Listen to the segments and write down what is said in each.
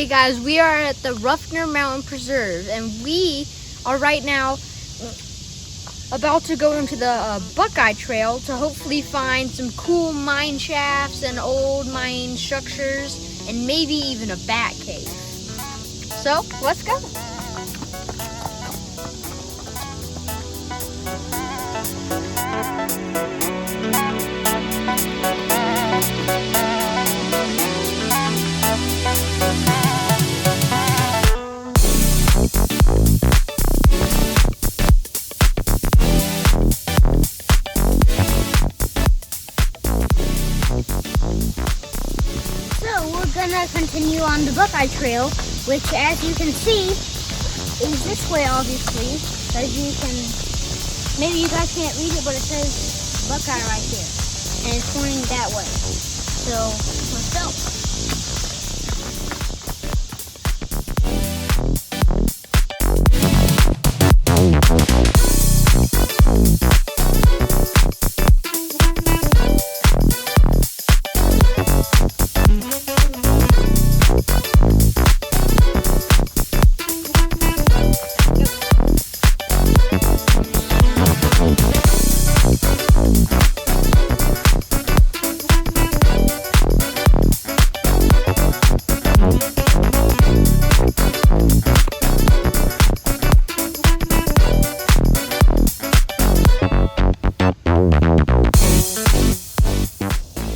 guys, we are at the Ruffner Mountain Preserve, and we are right now about to go into the Buckeye Trail to hopefully find some cool mine shafts and old mine structures, and maybe even a bat cave. So, let's go. Gonna continue on the Buckeye Trail, which, as you can see, is this way, obviously. As you can, maybe you guys can't read it, but it says Buckeye right here, and it's pointing that way. So let's go.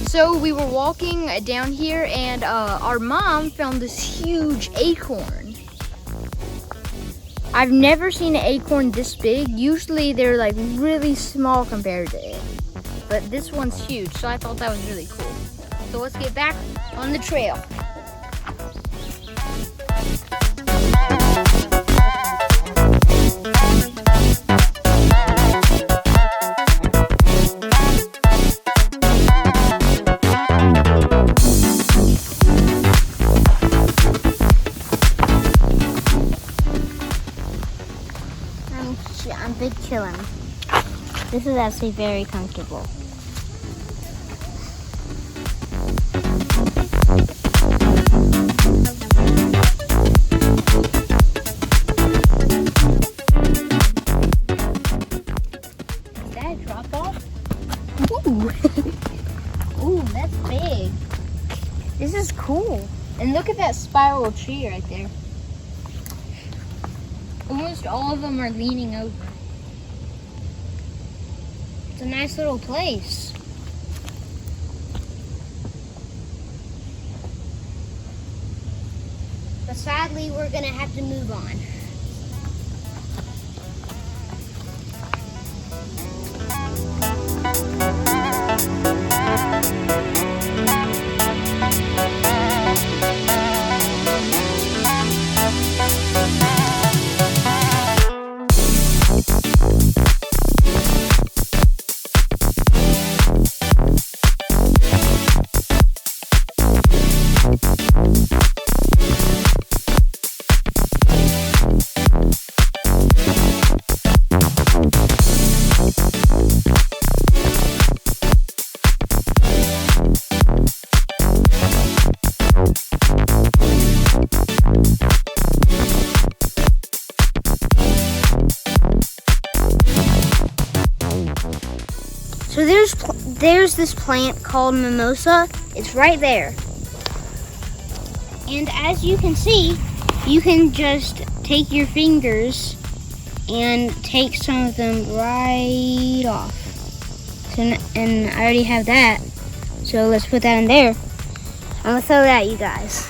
So we were walking down here, and our mom found this huge acorn. I've never seen an acorn this big. Usually they're like really small compared to it, but this one's huge, so I thought that was really cool. So let's get back on the trail. I'm big chillin'. This is actually very comfortable. Is that a drop off? Ooh. Ooh, that's big. This is cool. And look at that spiral tree right there. Almost all of them are leaning over. It's a nice little place. But sadly, we're gonna have to move on. So there's this plant called mimosa. It's right there. And as you can see, you can just take your fingers and take some of them right off. So, and I already have that. So let's put that in there. I'm gonna throw that at you guys.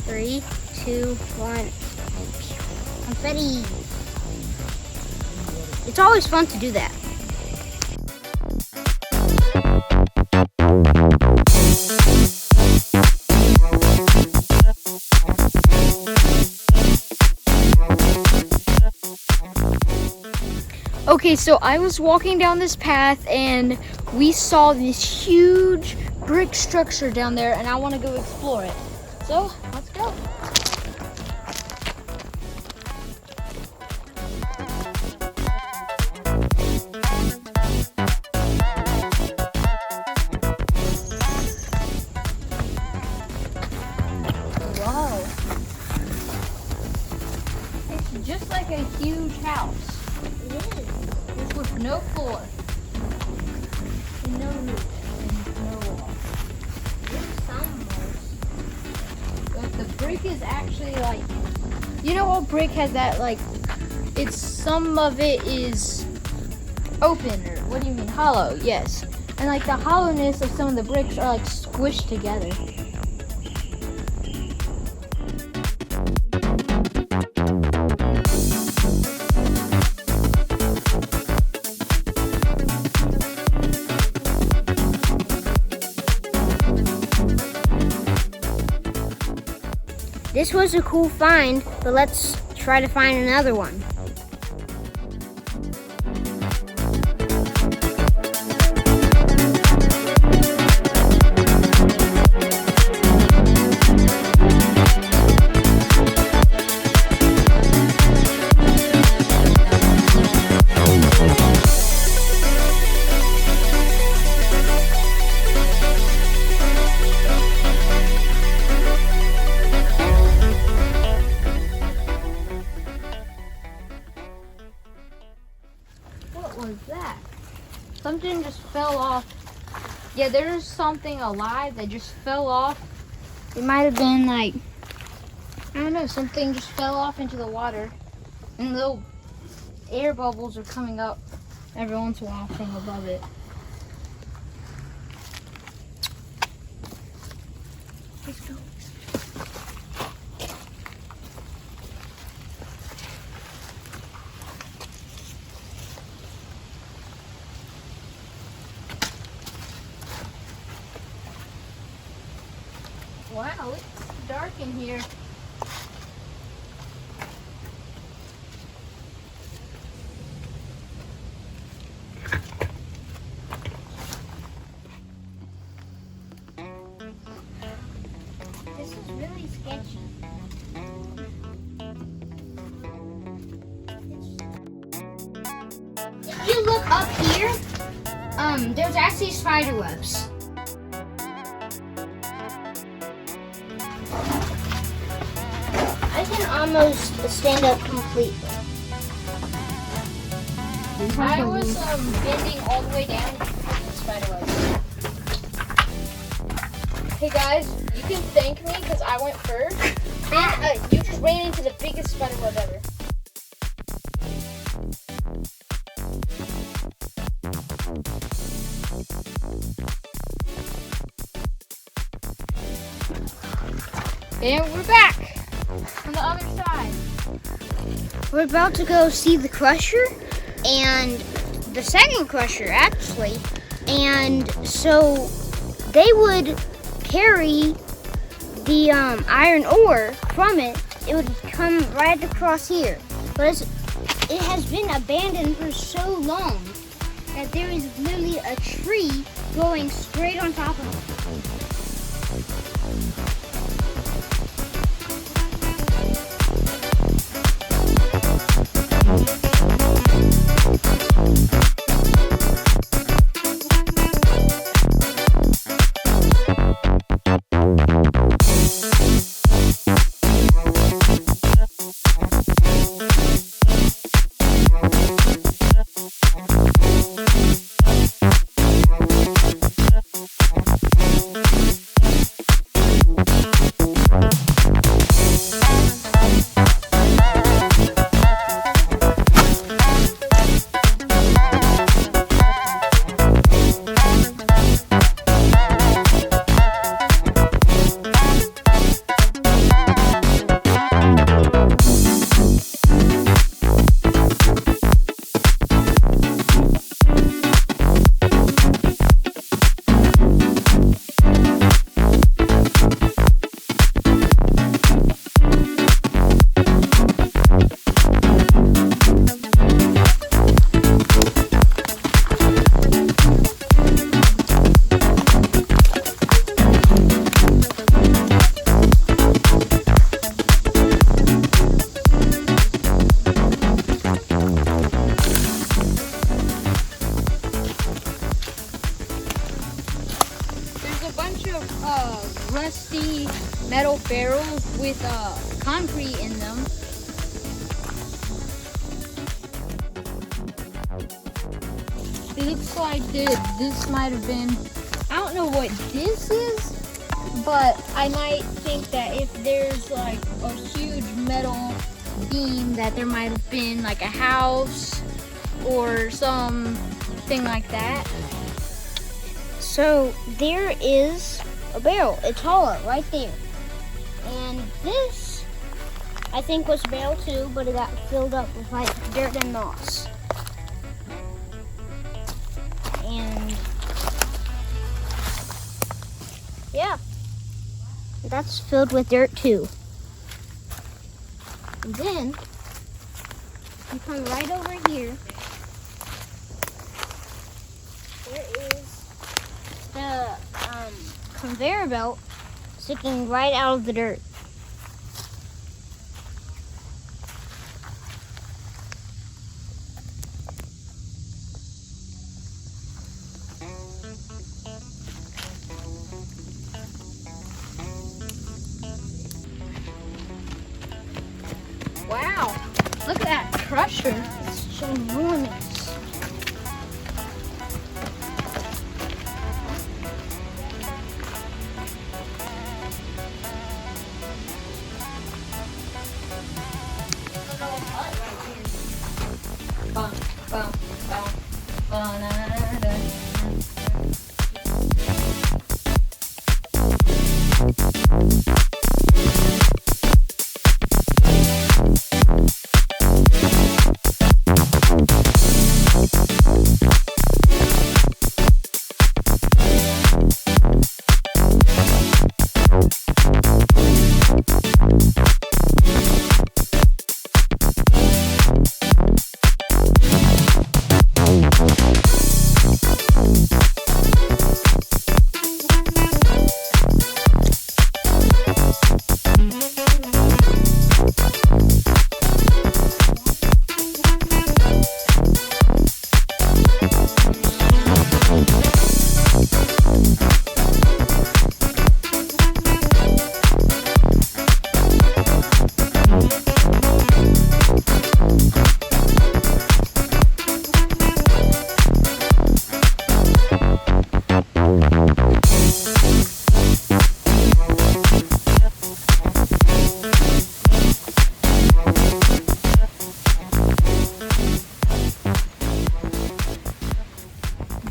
3, 2, 1. Confetti. It's always fun to do that. Okay, so I was walking down this path and we saw this huge brick structure down there, and I want to go explore it. So let's go. a huge house. It is. It's with no floor. And no roof. And no wall. There's some walls. But the brick is actually like, you know how brick has that like, it's some of it is open, or what do you mean, hollow? Yes. And like the hollowness of some of the bricks are like squished together. This was a cool find, but let's try to find another one. What was that? Something just fell off. Yeah, there's something alive that just fell off. It might have been like, I don't know, something just fell off into the water. And little air bubbles are coming up every once in a while from above it. Let's go. Wow, it's dark in here. This is really sketchy. If you look up here, there's actually spider webs. I can almost stand up completely. I was bending all the way down with the spider web. Hey guys, you can thank me because I went first. And you just ran into the biggest spider web ever. And we're back on the other side. We're about to go see the crusher and the second crusher actually. And so they would carry the iron ore from it. It would come right across here. But it has been abandoned for so long that there is literally a tree growing straight on top of it. Rusty metal barrels with concrete in them. It looks like this might have been, I don't know what this is, but I might think that if there's like a huge metal beam, that there might have been like a house or something like that. So there is a barrel. It's hollow right there. And this, I think, was a barrel too, but it got filled up with like dirt and moss. And yeah, that's filled with dirt too. And then you come right over here. There is the conveyor belt sticking right out of the dirt. Wow, look at that crusher. It's ginormous. Bum, bum, bum, ba-na-na-na.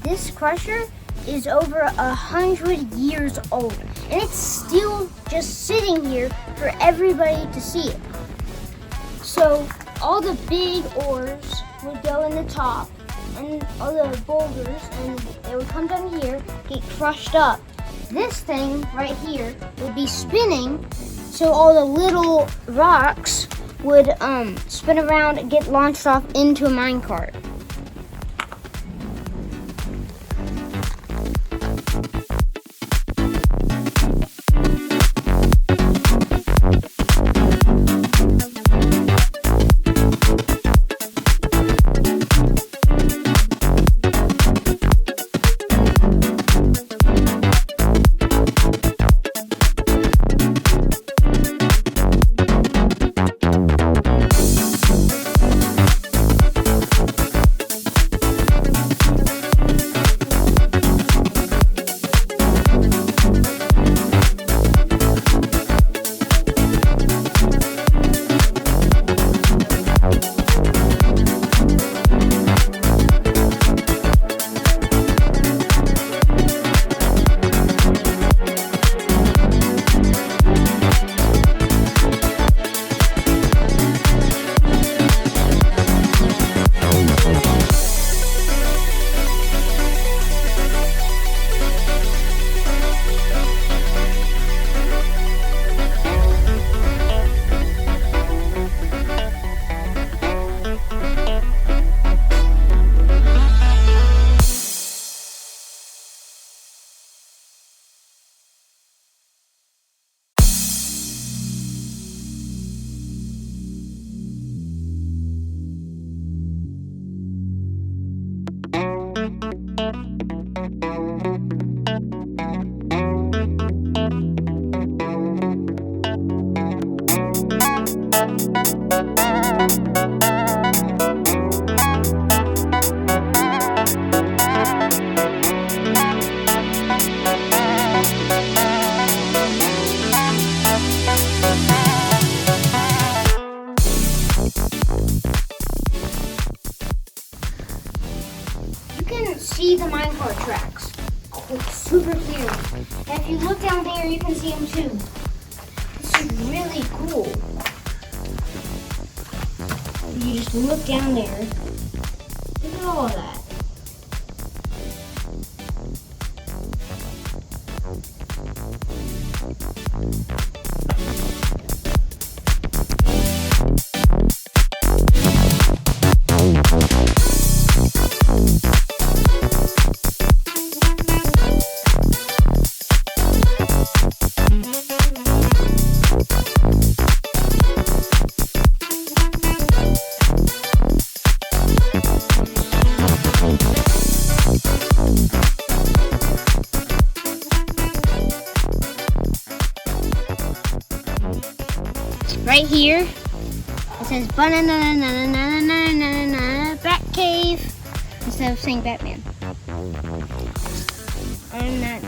This crusher is over 100 years old, and it's still just sitting here for everybody to see it. So all the big ores would go in the top, and all the boulders, and they would come down here, get crushed up. This thing right here would be spinning, so all the little rocks would spin around and get launched off into a minecart. Looks super clear. And if you look down there, you can see them too. This is really cool. You just look down there. Look at all of that. Right here, it says banana Bat Cave instead of saying Batman. And that.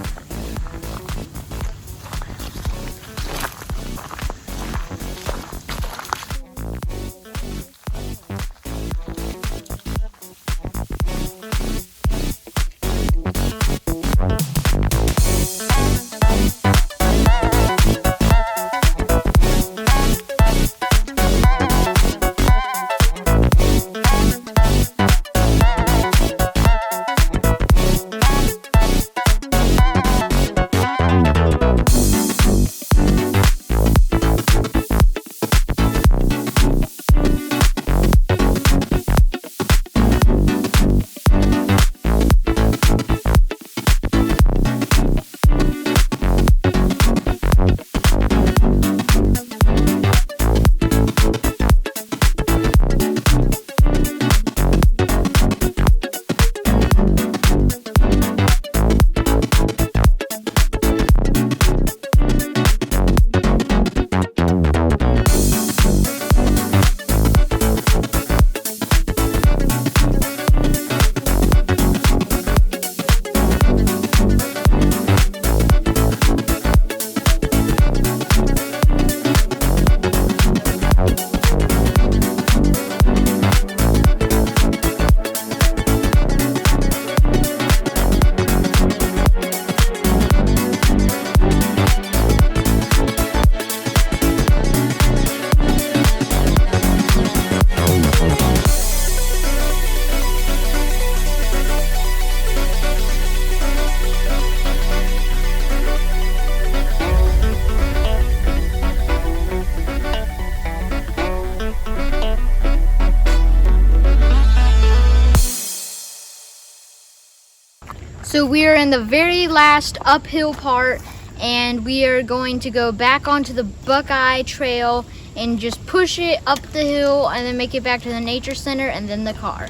So we are in the very last uphill part, and we are going to go back onto the Buckeye Trail and just push it up the hill and then make it back to the nature center and then the car.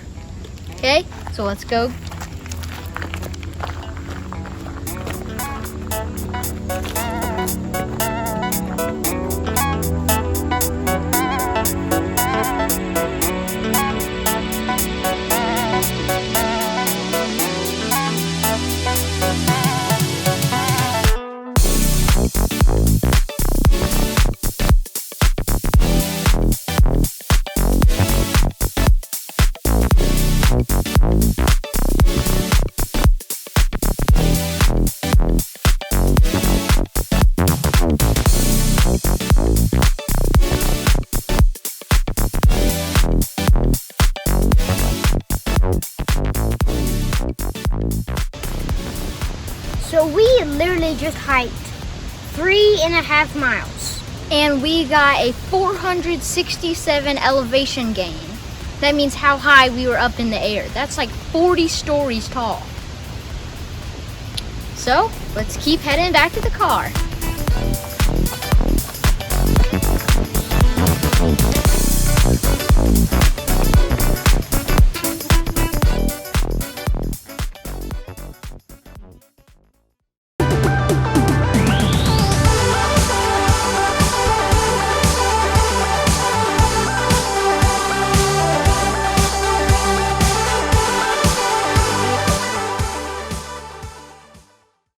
Okay, so let's go. So we literally just hiked 3.5 miles. And we got a 467 elevation gain. That means how high we were up in the air. That's like 40 stories tall. So let's keep heading back to the car.